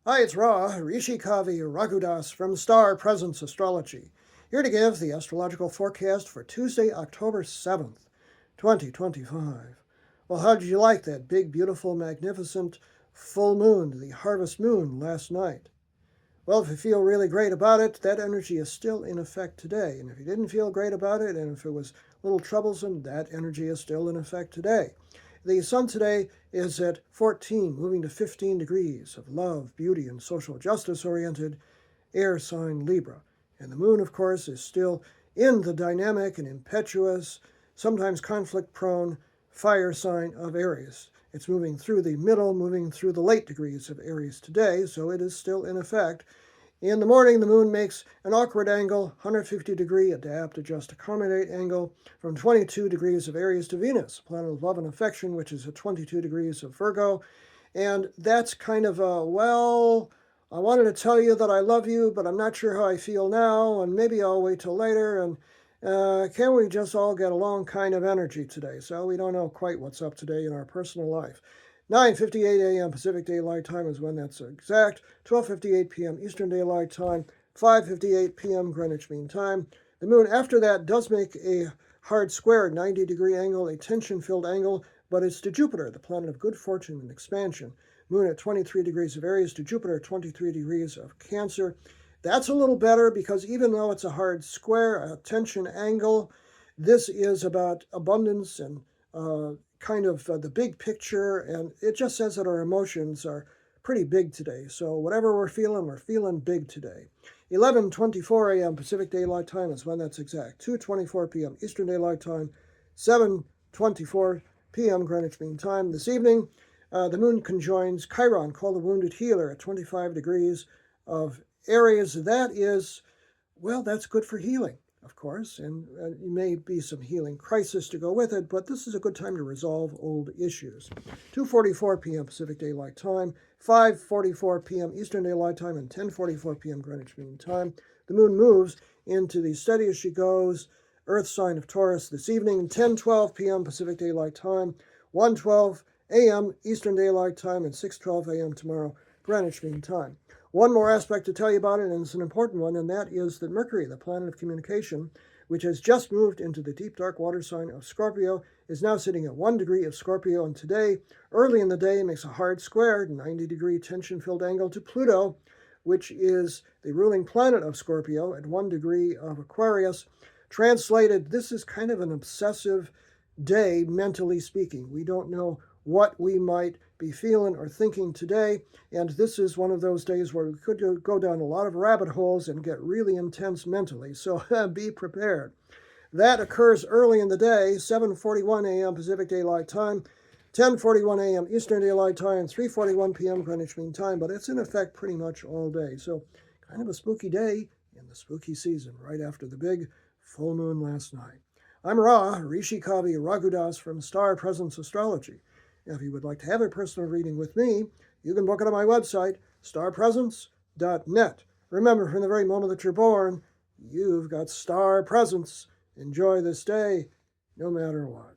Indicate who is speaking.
Speaker 1: Hi, it's Ra, Rishi Kavi Raghudas from Star Presence Astrology, here to give the astrological forecast for Tuesday, October 7th, 2025. Well, how did you like that big, beautiful, magnificent full moon, the harvest moon, last night? Well, if you feel really great about it, that energy is still in effect today. And if you didn't feel great about it, and if it was a little troublesome, that energy is still in effect today. The sun today is at 14, moving to 15 degrees of love, beauty, and social justice oriented air sign Libra. And the moon, of course, is still in the dynamic and impetuous, sometimes conflict prone fire sign of Aries. It's moving through the middle, moving through the late degrees of Aries today, so it is still in effect. In the morning, the moon makes an awkward angle, 150 degree adapt, adjust, accommodate angle from 22 degrees of Aries to Venus, planet of love and affection, which is at 22 degrees of Virgo. And that's kind of a, well, I wanted to tell you that I love you, but I'm not sure how I feel now, and maybe I'll wait till later. And can we just all get along kind of energy today? So we don't know quite what's up today in our personal life. 9:58 a.m. Pacific Daylight Time is when that's exact. 12:58 p.m. Eastern Daylight Time. 5:58 p.m. Greenwich Mean Time. The moon after that does make a hard square, 90-degree angle, a tension-filled angle, but it's to Jupiter, the planet of good fortune and expansion. Moon at 23 degrees of Aries to Jupiter at 23 degrees of Cancer. That's a little better because even though it's a hard square, a tension angle, this is about abundance and kind of the big picture, and it just says that our emotions are pretty big today. So whatever we're feeling big today. 11:24 a.m. Pacific Daylight Time is when that's exact. 2:24 p.m. Eastern Daylight Time. 7:24 p.m. Greenwich Mean Time. This evening, the moon conjoins Chiron, called the wounded healer, at 25 degrees of Aries. That is, well, that's good for healing, of course, and it may be some healing crisis to go with it, but this is a good time to resolve old issues. 2:44 p.m. Pacific Daylight Time, 5:44 p.m. Eastern Daylight Time, and 10:44 p.m. Greenwich Mean Time. The moon moves into the steady as she goes Earth sign of Taurus this evening, 10:12 p.m. Pacific Daylight Time, 1:12 a.m. Eastern Daylight Time, and 6:12 a.m. tomorrow Greenwich Mean Time. One more aspect to tell you about it, and it's an important one, and that is that Mercury, the planet of communication, which has just moved into the deep dark water sign of Scorpio, is now sitting at 1 degree of Scorpio, and today, early in the day, makes a hard square, 90-degree tension-filled angle to Pluto, which is the ruling planet of Scorpio, at 1 degree of Aquarius. Translated, this is kind of an obsessive day, mentally speaking. We don't know what we might be feeling or thinking today, and this is one of those days where we could go down a lot of rabbit holes and get really intense mentally, so be prepared. That occurs early in the day, 7:41 a.m. Pacific Daylight Time, 10:41 a.m. Eastern Daylight Time, 3:41 p.m. Greenwich Mean Time, but it's in effect pretty much all day, so kind of a spooky day in the spooky season, right after the big full moon last night. I'm Ra, Rishi Kavi Raghudas from Star Presence Astrology. If you would like to have a personal reading with me, you can book it on my website, starpresence.net. Remember, from the very moment that you're born, you've got star presence. Enjoy this day, no matter what.